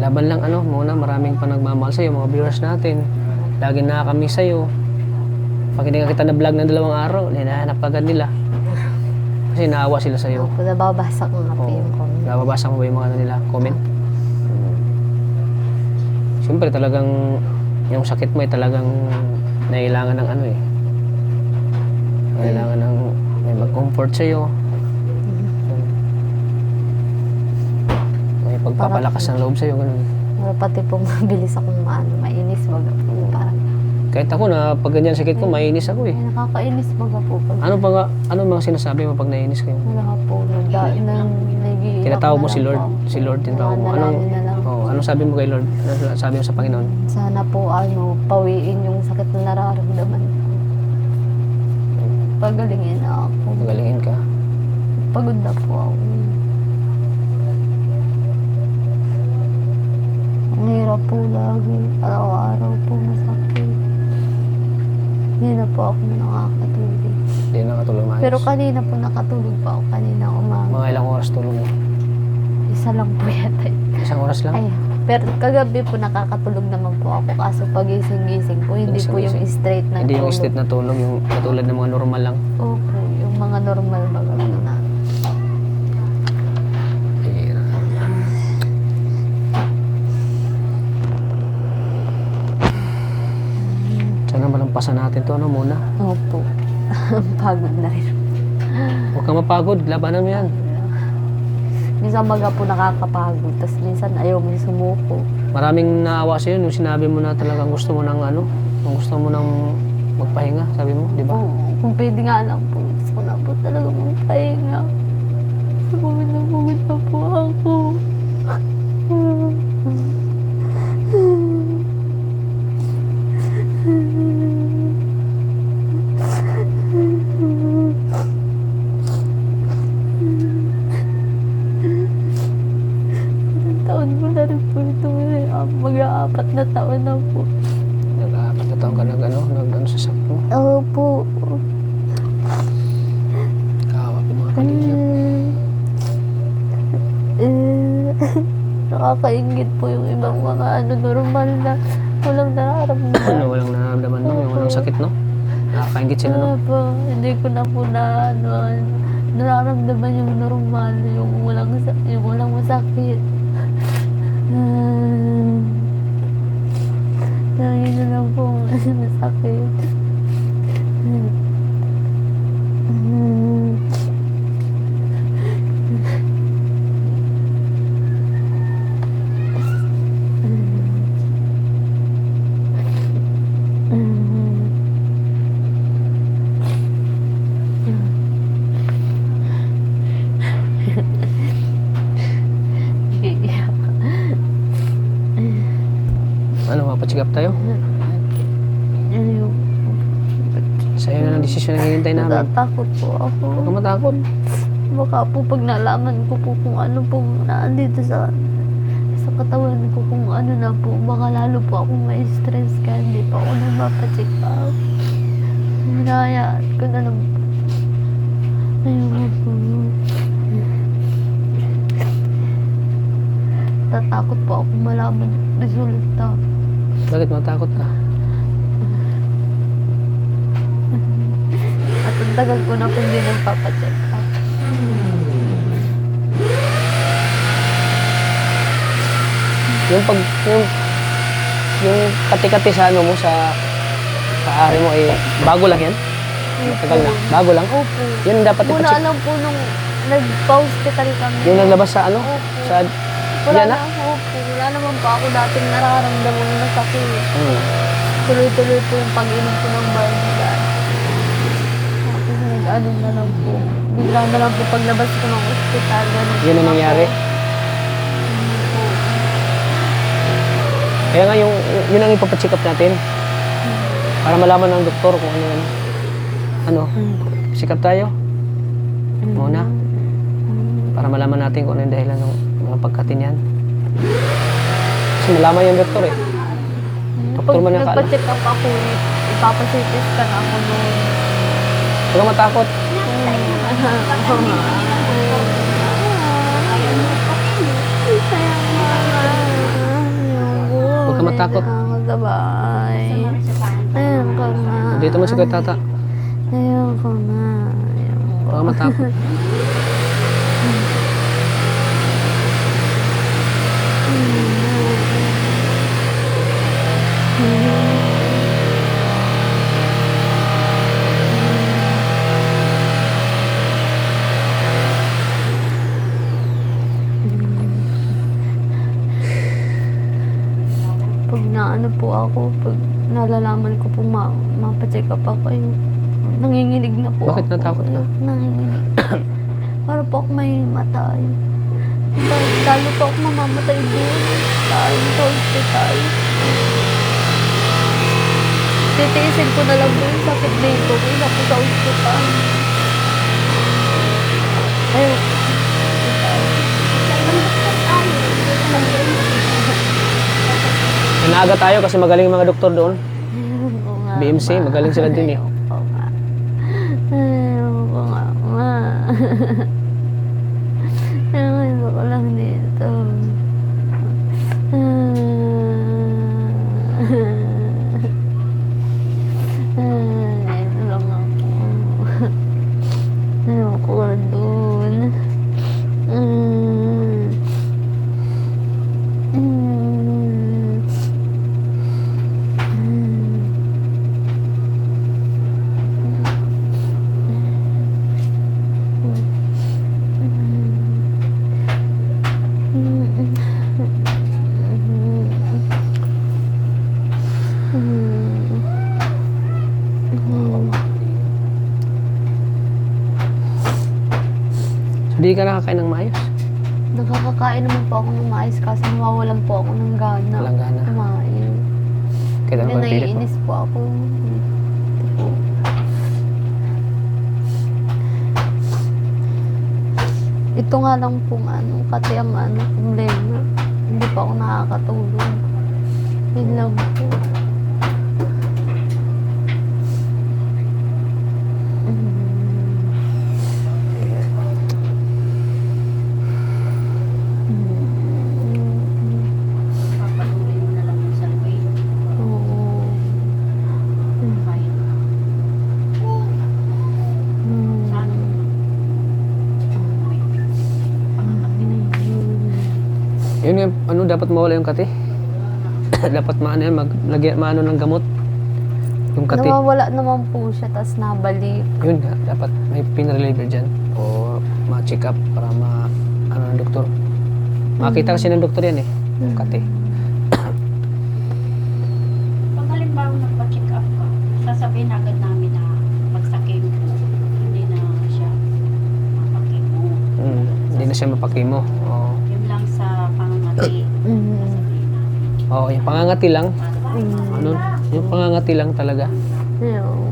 Laban lang ano, muna maraming pa nagmamahal sa'yo, mga viewers natin. Lagi nakakamiss sa'yo. Pag hindi ka kita na vlog ng 2 araw, hinahanap agad nila. Kasi naawa sila sa'yo. Opo, nababasa ko nga po Oo. yung comment. Nababasa mo ba yung mga ano nila, comment? Siyempre talagang yung sakit mo ay talagang nailangan ng ano eh. Kailangan ng may mag-comfort sa'yo. May pagpapalakas ng loob sa'yo, ganun. Pero pati po mabilis akong mainis baga po. Parang, Kahit ako na pag ganyan sakit ko, mainis ako eh. ay, nakakainis baga po. Pag, Ano mga sinasabi mo pag nainis kayo? wala po, nag-iiyak Tinatawag mo na si lang Lord, po ako. si Lord tinatawag mo. Nanalangin na lang. Anong sabi mo kay Lord? Ano sabi mo sa Panginoon? Sana po pawiin yung sakit na nararamdaman ko. Pagalingin na ako. Magalingin ka. Pagod na po ako. Ang hirap po lagi. Araw-araw po masakit. Hindi na po ako nakakatulog. Hindi na nakatulog maayos. Pero kanina po nakatulog pa ako kanina umaga. Mga ilang oras tulog mo? Isa lang po yata. 1 oras lang? Ay, pero kagabi po nakakatulog naman po ako. Kaso pagising-gising po, hindi po yung Gising-gising. straight na Hindi yung tulog. state na tulog, yung katulad ng mga normal lang. Opo, yung mga normal baga na. Hira. Sana malampasan natin to ano muna. Opo. Pagod na rin. Huwag kang mapagod, labanan mo yan. Minsan baga po nakakapagod. Tapos minsan ayaw mo sumuko. Maraming naawa sa'yo nung sinabi mo na talagang gusto mo ng ano, kung gusto mo ng magpahinga, sabi mo, di ba? Oo, kung pwede nga lang po. Gusto ko na po talaga magpahinga. Pagod na po ako. Taon ko na rin po ito. Mag-aapat na taon na po. Nag-aapat na taon ka nag-ano sa sakit mo. Opo. Kawa po mga kalingap. Nakakaingit po yung ibang mga normal na walang nararamdaman. Walang nararamdaman mo, yung walang sakit, no? Nakakaingit sila, no? Po, hindi ko na po nararamdaman yung normal, yung walang masakit. Lagi na lang po masakit. Iiyak. Ano, mapachigap tayo? Ano yung Sa'yo na ng desisyon na hinihintay namin. natatakot po ako. Huwag kang matakot. Baka po pag nalaman ko po kung ano pong naandito sa katawan ko, kung ano na po, baka lalo po akong ma-stress kaya hindi pa ako nagpapacheck up. Hinahayaan ko na lang po. Ayun po. Tatakot po ako malaman resulta. Bakit matakot ka? At ang tagal ko na po hindi nagpapacheck up. Yung kati-kati sa ano mo, sa ari mo ay bago lang yan? Matagal na? Bago lang? Opo. Yun ang dapat Muna ipacheck. lang po nung nagpa-hospital kami. Yung naglabas sa ano? Opo. Sa Wala yan na na? po. Wala naman po ako dating nararamdaman na sakit. Tuloy-tuloy po yung pag-inom ko ng Barbigan. Tapos nag-ano na lang po. Bigla na lang po paglabas ko ng ospital. Yun ang nangyari? Kaya nga yun ang ipapacheck up natin. Para malaman ng doktor kung ano yan. Ano? Check up tayo? Muna? Para malaman natin kung ano yung dahilan ng mga pagkatin yan. Kasi malaman yung doktor eh. Doktor Pag man ang kaalam. nagpa-check up ako, ipapasitis ka na ako noon. Huwag kang matakot. matakot. Ako sa bahay. Ayun ko na. Dito mo si Kuya Tata. Ayun ko na. Ayun ko. Baka matakot. Pag naano po ako, pag nalalaman ko po mapacheck up ako, nanginginig na po Bakit ako. natakot ka? Nanginginig. Para po ako may matay. Lalo po ako mamamatay doon. Sa hospital. Titiisin ko na lang po yung sakit dito. Kaya po sa hospital. Ayun. Inaaga tayo kasi magaling yung mga doktor doon. Oo nga, BMC, ma. magaling sila din eh. Oo nga. Oo nga, ma. Ayun, gusto ko lang dito. Ayun lang ako. Ayun ko doon. Hindi ka nakakain ng maayos. Nakakakain naman po ako ng mais kasi nawawalan po ako ng gana. Walang gana. Kumain. Kaya Hindi, naman pilit mo. naiinis po ako. Ito po. Ito nga lang pong kasi ang problema. Hindi pa ako nakakatulog. Yun lang po. Papatuloy mo na lang yung salway. Oo. Kahit sana Yun nga, dapat mawala yung kati. Dapat maano yan, maano ng gamot. Yung kati. Nawawala naman po siya, tas nabalik. Yun nga, dapat may pinreliever dyan. O ma-check up para ng doktor. Makita kasi ng doktor yan eh. Yung kati. pag halimbawa nagpa-check up ka, sasabihin agad namin na magsakit mo. Hindi na siya mapakimo. Hindi na siya mapakimo. Oo. Yun lang sa pangangati. Sasabihin namin. Oo, yung pangangati lang. Para Yung pangangati lang talaga. Ayun.